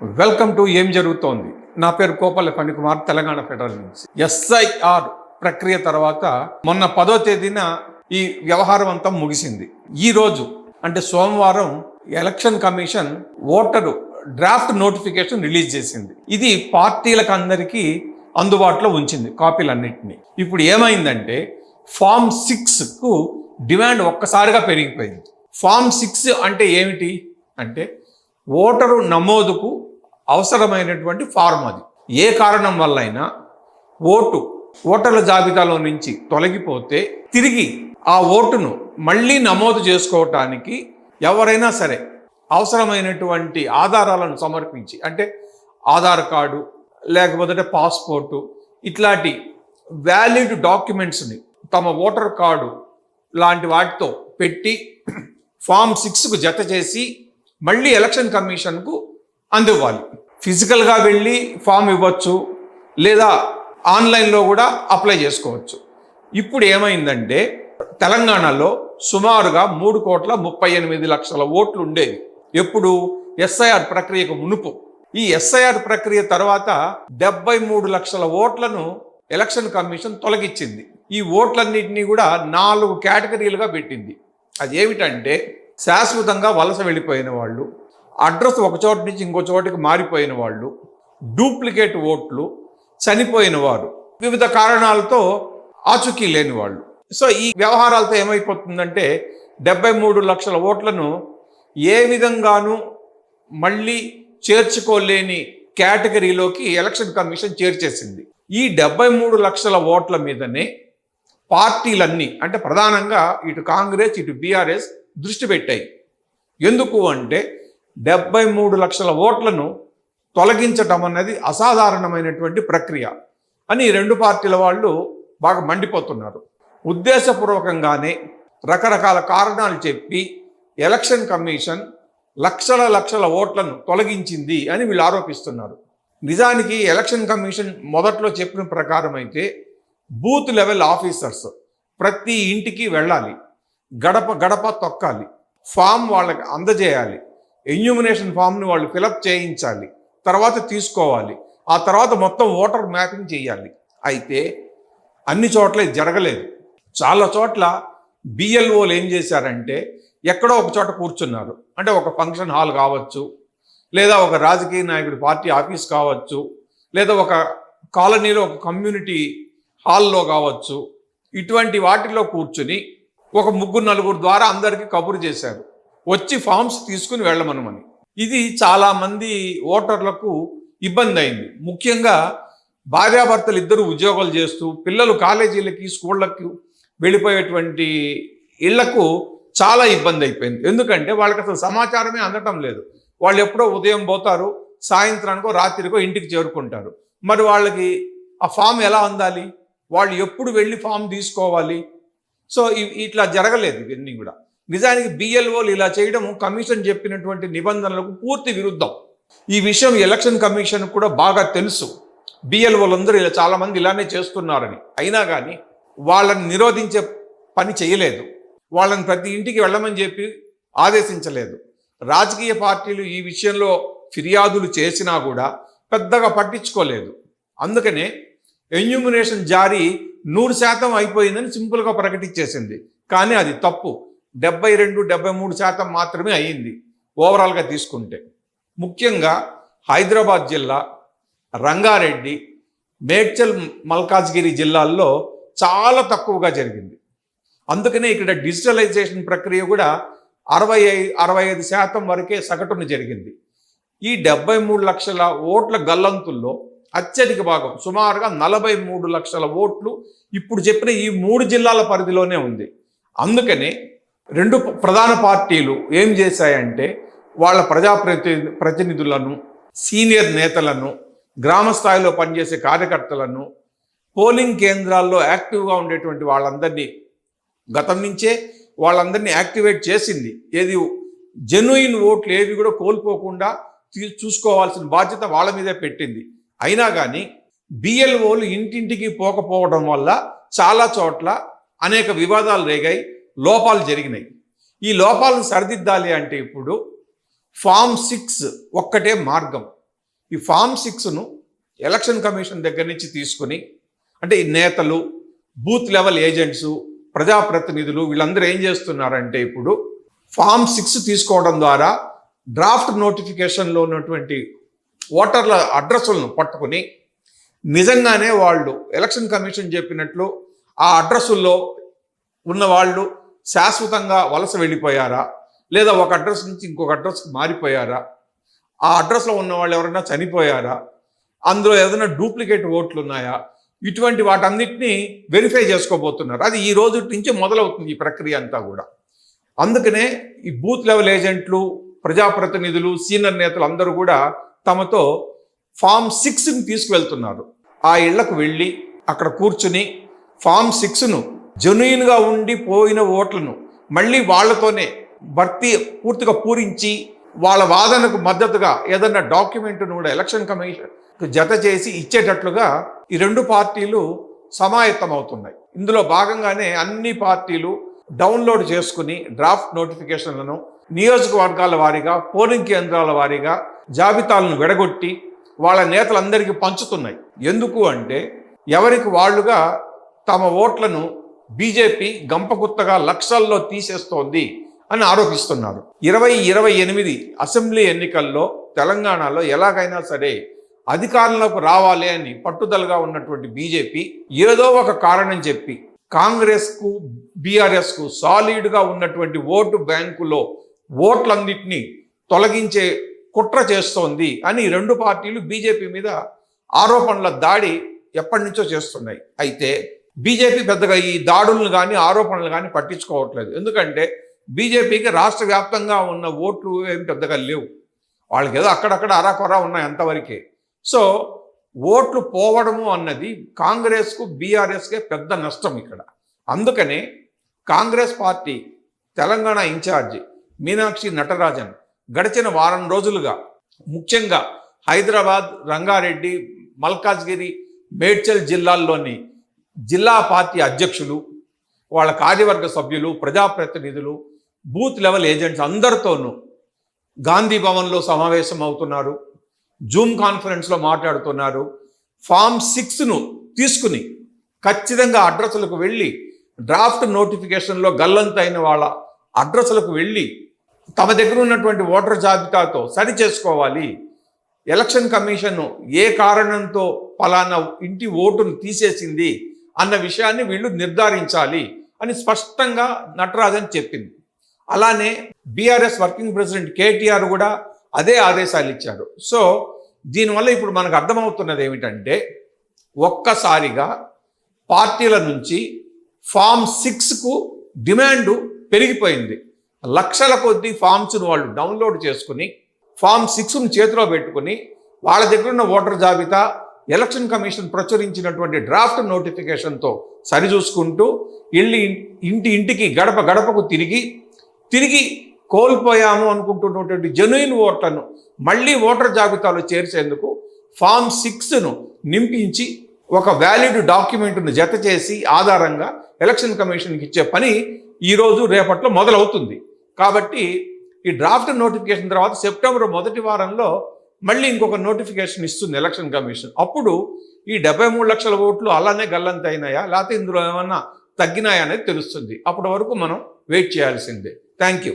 Welcome to ఏం జరుగుతోంది. నా పేరు కోపల్లి ఫణికుమార్, తెలంగాణ ఫెడరల్ నుంచి. ఎస్ఐఆర్ ప్రక్రియ తర్వాత మొన్న 10వ తేదీన ఈ వ్యవహారం అంతా ముగిసింది. ఈ రోజు అంటే సోమవారం election commission voter draft notification release చేసింది. ఇది పార్టీలకు అందరికీ అందుబాటులో ఉంచింది కాపీలన్నింటినీ. ఇప్పుడు ఏమైందంటే ఫామ్ 6కు డిమాండ్ ఒక్కసారిగా పెరిగిపోయింది. ఫామ్ 6 అంటే ఏమిటి అంటే ఓటరు నమోదుకు అవసరమైనటువంటి ఫారం. అది ఏ కారణం వల్ల అయినా ఓటర్ల జాబితాలో నుంచి తొలగిపోతే తిరిగి ఆ ఓటును మళ్ళీ నమోదు చేసుకోవటానికి ఎవరైనా సరే అవసరమైనటువంటి ఆధారాలను సమర్పించి, అంటే ఆధార్ కార్డు లేకపోతే పాస్పోర్టు ఇట్లాంటి వ్యాలిడ్ డాక్యుమెంట్స్ని తమ ఓటర్ కార్డు లాంటి వాటితో పెట్టి ఫామ్ 6కు జత చేసి మళ్ళీ ఎలక్షన్ కమిషన్కు అందివ్వాలి. ఫిజికల్గా వెళ్ళి ఫామ్ ఇవ్వచ్చు, లేదా ఆన్లైన్లో కూడా అప్లై చేసుకోవచ్చు. ఇప్పుడు ఏమైందంటే తెలంగాణలో సుమారుగా 3,38,00,000 ఓట్లు ఉండేవి ఎప్పుడు ఎస్ఐఆర్ ప్రక్రియకు మునుపు. ఈ ఎస్ఐఆర్ ప్రక్రియ తర్వాత 73 లక్షల ఓట్లను ఎలక్షన్ కమిషన్ తొలగించింది. ఈ ఓట్లన్నింటినీ కూడా 4 కేటగిరీలుగా పెట్టింది. అది ఏమిటంటే శాశ్వతంగా వలస వెళ్ళిపోయిన వాళ్ళు, అడ్రస్ ఒక చోట నుంచి ఇంకో చోటికి మారిపోయిన వాళ్ళు, డూప్లికేట్ ఓట్లు, చనిపోయిన వారు, వివిధ కారణాలతో ఆచూకీ లేని వాళ్ళు. సో ఈ వ్యవహారాలతో ఏమైపోతుందంటే 73 లక్షల ఓట్లను ఏ విధంగానూ మళ్ళీ చేర్చుకోలేని కేటగిరీలోకి ఎలక్షన్ కమిషన్ చేర్చేసింది. ఈ 73 లక్షల ఓట్ల మీదనే పార్టీలన్నీ, అంటే ప్రధానంగా ఇటు కాంగ్రెస్ ఇటు బీఆర్ఎస్ దృష్టి పెట్టాయి. ఎందుకు అంటే 73 లక్షల ఓట్లను తొలగించటం అన్నది అసాధారణమైనటువంటి ప్రక్రియ అని రెండు పార్టీల వాళ్ళు బాగా మండిపోతున్నారు. ఉద్దేశపూర్వకంగానే రకరకాల కారణాలు చెప్పి ఎలక్షన్ కమిషన్ లక్షల ఓట్లను తొలగించింది అని వీళ్ళు ఆరోపిస్తున్నారు. నిజానికి ఎలక్షన్ కమిషన్ మొదట్లో చెప్పిన ప్రకారం అయితే బూత్ లెవెల్ ఆఫీసర్స్ ప్రతి ఇంటికి వెళ్ళాలి, గడప గడప తొక్కాలి, ఫామ్ వాళ్ళకి అందజేయాలి, ఎన్యూమినేషన్ ఫామ్ని వాళ్ళు ఫిలప్ చేయించాలి, తర్వాత తీసుకోవాలి, ఆ తర్వాత మొత్తం ఓటర్ మ్యాపింగ్ చేయాలి. అయితే అన్ని చోట్ల ఇది జరగలేదు. చాలా చోట్ల బిఎల్ఓలు ఏం చేశారంటే ఎక్కడో ఒక చోట కూర్చున్నారు. అంటే ఒక ఫంక్షన్ హాల్ కావచ్చు, లేదా ఒక రాజకీయ నాయకుడి పార్టీ ఆఫీస్ కావచ్చు, లేదా ఒక కాలనీలో ఒక కమ్యూనిటీ హాల్లో కావచ్చు. ఇటువంటి వాటిలో కూర్చుని ఒక 3-4 ద్వారా అందరికీ కబురు చేశారు, వచ్చి ఫామ్స్ తీసుకుని వెళ్ళమనమని. ఇది చాలామంది ఓటర్లకు ఇబ్బంది అయింది. ముఖ్యంగా భార్యాభర్తలు ఇద్దరు ఉద్యోగాలు చేస్తూ పిల్లలు కాలేజీలకి స్కూళ్ళకి వెళ్ళిపోయేటువంటి ఇళ్లకు చాలా ఇబ్బంది అయిపోయింది. ఎందుకంటే వాళ్ళకి అసలు సమాచారమే అందటం లేదు. వాళ్ళు ఎప్పుడో ఉదయం పోతారు, సాయంత్రానికో రాత్రికో ఇంటికి చేరుకుంటారు. మరి వాళ్ళకి ఆ ఫామ్ ఎలా అందాలి? వాళ్ళు ఎప్పుడు వెళ్ళి ఫామ్ తీసుకోవాలి? సో ఇట్లా జరగలేదు ఇవన్నీ కూడా. నిజానికి బిఎల్ఓలు ఇలా చేయడం కమిషన్ చెప్పినటువంటి నిబంధనలకు పూర్తి విరుద్ధం. ఈ విషయం ఎలక్షన్ కమిషన్ కూడా బాగా తెలుసు. బిఎల్ఓలందరూ ఇలా చాలామంది ఇలానే చేస్తున్నారని. అయినా కానీ వాళ్ళని నిరోధించే పని చేయలేదు. వాళ్ళని ప్రతి ఇంటికి వెళ్ళమని చెప్పి ఆదేశించలేదు. రాజకీయ పార్టీలు ఈ విషయంలో ఫిర్యాదులు చేసినా కూడా పెద్దగా పట్టించుకోలేదు. అందుకనే ఎన్యూమినేషన్ జారీ 100% అయిపోయిందని సింపుల్గా ప్రకటించేసింది. కానీ అది తప్పు. 72-73% మాత్రమే అయ్యింది ఓవరాల్గా తీసుకుంటే. ముఖ్యంగా హైదరాబాద్ జిల్లా, రంగారెడ్డి, మేడ్చల్, మల్కాజ్గిరి జిల్లాల్లో చాలా తక్కువగా జరిగింది. అందుకనే ఇక్కడ డిజిటలైజేషన్ ప్రక్రియ కూడా 65% వరకే సగటున జరిగింది. ఈ 73 లక్షల ఓట్ల గల్లంతుల్లో అత్యధిక భాగం సుమారుగా 43 లక్షల ఓట్లు ఇప్పుడు చెప్పిన ఈ 3 జిల్లాల పరిధిలోనే ఉంది. అందుకనే రెండు ప్రధాన పార్టీలు ఏం చేశాయంటే వాళ్ళ ప్రజాప్రతినిధులను, సీనియర్ నేతలను, గ్రామ స్థాయిలో పనిచేసే కార్యకర్తలను, పోలింగ్ కేంద్రాల్లో యాక్టివ్గా ఉండేటువంటి వాళ్ళందరినీ గతం నుంచే వాళ్ళందరినీ యాక్టివేట్ చేసింది. ఏది జెన్యూన్ ఓట్లు ఏవి కూడా కోల్పోకుండా చూసుకోవాల్సిన బాధ్యత వాళ్ళ మీదే పెట్టింది. అయినా కానీ బిఎల్ఓలు ఇంటింటికి పోకపోవడం వల్ల చాలా చోట్ల అనేక వివాదాలు రేగాయి, లోపాలు జరిగినాయి. ఈ లోపాలను సరిదిద్దాలి అంటే ఇప్పుడు ఫామ్ 6 ఒక్కటే మార్గం. ఈ ఫామ్ 6ను ఎలక్షన్ కమిషన్ దగ్గర నుంచి తీసుకుని, అంటే ఈ నేతలు, బూత్ లెవెల్ ఏజెంట్స్, ప్రజాప్రతినిధులు వీళ్ళందరూ ఏం చేస్తున్నారంటే ఇప్పుడు ఫామ్ 6 తీసుకోవడం ద్వారా డ్రాఫ్ట్ నోటిఫికేషన్లో ఉన్నటువంటి ఓటర్ల అడ్రస్లను పట్టుకుని నిజంగానే వాళ్ళు ఎలక్షన్ కమిషన్ చెప్పినట్లు ఆ అడ్రస్సుల్లో ఉన్న వాళ్ళు శాశ్వతంగా వలస వెళ్ళిపోయారా, లేదా ఒక అడ్రస్ నుంచి ఇంకొక అడ్రస్కి మారిపోయారా, ఆ అడ్రస్లో ఉన్న వాళ్ళు ఎవరైనా చనిపోయారా, అందులో ఏదైనా డూప్లికేట్ ఓట్లు ఉన్నాయా, ఇటువంటి వాటన్నిటిని వెరిఫై చేసుకోబోతున్నారు. అది ఈ రోజు నుంచి మొదలవుతుంది ఈ ప్రక్రియ అంతా కూడా. అందుకనే ఈ బూత్ లెవెల్ ఏజెంట్లు, ప్రజాప్రతినిధులు, సీనియర్ నేతలు అందరూ కూడా తమతో ఫామ్ 6ని తీసుకువెళ్తున్నారు. ఆ ఇళ్లకు వెళ్ళి అక్కడ కూర్చుని ఫామ్ 6ను జెన్యూన్గా ఉండి పోయిన ఓట్లను మళ్ళీ వాళ్లతోనే పూర్తిగా పూరించి వాళ్ళ వాదనకు మద్దతుగా ఏదన్నా డాక్యుమెంట్ను కూడా ఎలక్షన్ కమిషన్ జత చేసి ఇచ్చేటట్లుగా ఈ రెండు పార్టీలు సమాయత్తమవుతున్నాయి. ఇందులో భాగంగానే అన్ని పార్టీలు డౌన్లోడ్ చేసుకుని డ్రాఫ్ట్ నోటిఫికేషన్లను నియోజకవర్గాల వారీగా, పోలింగ్ కేంద్రాల వారీగా జాబితాలను విడగొట్టి వాళ్ళ నేతలందరికీ పంచుతున్నాయి. ఎందుకు అంటే ఎవరికి వాళ్ళుగా తమ ఓట్లను బీజేపీ గంపగుత్తగా లక్షల్లో తీసేస్తోంది అని ఆరోపిస్తున్నారు. 2028 అసెంబ్లీ ఎన్నికల్లో తెలంగాణలో ఎలాగైనా సరే అధికారంలోకి రావాలి అని పట్టుదలగా ఉన్నటువంటి బీజేపీ ఏదో ఒక కారణం చెప్పి కాంగ్రెస్కు, బీఆర్ఎస్కు సాలిడ్గా ఉన్నటువంటి ఓటు బ్యాంకులో ఓట్లన్నింటినీ తొలగించే కుట్ర చేస్తోంది అని రెండు పార్టీలు బీజేపీ మీద ఆరోపణల దాడి ఎప్పటి నుంచో చేస్తున్నాయి. అయితే బీజేపీ పెద్దగా ఈ దాడులను కానీ ఆరోపణలు కానీ పట్టించుకోవట్లేదు. ఎందుకంటే బీజేపీకి రాష్ట్ర వ్యాప్తంగా ఉన్న ఓట్లు ఏం పెద్దగా లేవు, వాళ్ళకి ఏదో అక్కడక్కడ అరాకొరా ఉన్నాయి అంతవరకే. సో ఓట్లు పోవడము అన్నది కాంగ్రెస్కు, బీఆర్ఎస్కే పెద్ద నష్టం ఇక్కడ. అందుకనే కాంగ్రెస్ పార్టీ తెలంగాణ ఇన్ఛార్జి మీనాక్షి నటరాజన్ గడిచిన వారం రోజులుగా ముఖ్యంగా హైదరాబాద్, రంగారెడ్డి, మల్కాజ్గిరి, మేడ్చల్ జిల్లాల్లోని జిల్లా పార్టీ అధ్యక్షులు, వాళ్ళ కార్యవర్గ సభ్యులు, ప్రజాప్రతినిధులు, బూత్ లెవెల్ ఏజెంట్స్ అందరితోనూ గాంధీ భవన్లో సమావేశం అవుతున్నారు, జూమ్ కాన్ఫరెన్స్లో మాట్లాడుతున్నారు. ఫామ్ 6ను తీసుకుని ఖచ్చితంగా అడ్రస్లకు వెళ్ళి డ్రాఫ్ట్ నోటిఫికేషన్లో గల్లంతైన వాళ్ళ అడ్రస్లకు వెళ్ళి తమ దగ్గర ఉన్నటువంటి ఓటర్ జాబితాతో సరి చేసుకోవాలి. ఎలక్షన్ కమిషన్ ఏ కారణంతో ఫలానా ఇంటి ఓటును తీసేసింది అన్న విషయాన్ని వీళ్ళు నిర్ధారించాలి అని స్పష్టంగా నటరాజన్ చెప్పింది. అలానే బీఆర్ఎస్ వర్కింగ్ ప్రెసిడెంట్ కేటీఆర్ కూడా అదే ఆదేశాలు ఇచ్చారు. సో దీనివల్ల ఇప్పుడు మనకు అర్థమవుతున్నది ఏమిటంటే ఒక్కసారిగా పార్టీల నుంచి ఫామ్ 6కు డిమాండు పెరిగిపోయింది. లక్షల కొద్దీ ఫామ్స్ను వాళ్ళు డౌన్లోడ్ చేసుకుని ఫామ్ 6ను చేతిలో పెట్టుకుని వాళ్ళ దగ్గర ఉన్న ఓటర్ జాబితా ఎలక్షన్ కమిషన్ ప్రచురించినటువంటి డ్రాఫ్ట్ నోటిఫికేషన్తో సరిచూసుకుంటూ ఇంటికి గడప గడపకు తిరిగి కోల్పోయాము అనుకుంటున్నటువంటి జెన్యూన్ ఓట్లను మళ్ళీ ఓటర్ జాబితాలో చేర్చేందుకు ఫామ్ 6ను నింపించి ఒక వ్యాలిడ్ డాక్యుమెంట్ను జత చేసి ఆధారంగా ఎలక్షన్ కమిషన్కి ఇచ్చే పని ఈరోజు రేపట్లో మొదలవుతుంది. కాబట్టి ఈ డ్రాఫ్ట్ నోటిఫికేషన్ తర్వాత సెప్టెంబర్ మొదటి వారంలో మళ్ళీ ఇంకొక నోటిఫికేషన్ ఇస్తుంది ఎలక్షన్ కమిషన్. అప్పుడు ఈ 73 లక్షల ఓట్లు అలానే గల్లంతైనాయా, లేకపోతే ఇందులో ఏమన్నా తగ్గినాయా అనేది తెలుస్తుంది. అప్పటి వరకు మనం వెయిట్ చేయాల్సిందే. Thank you.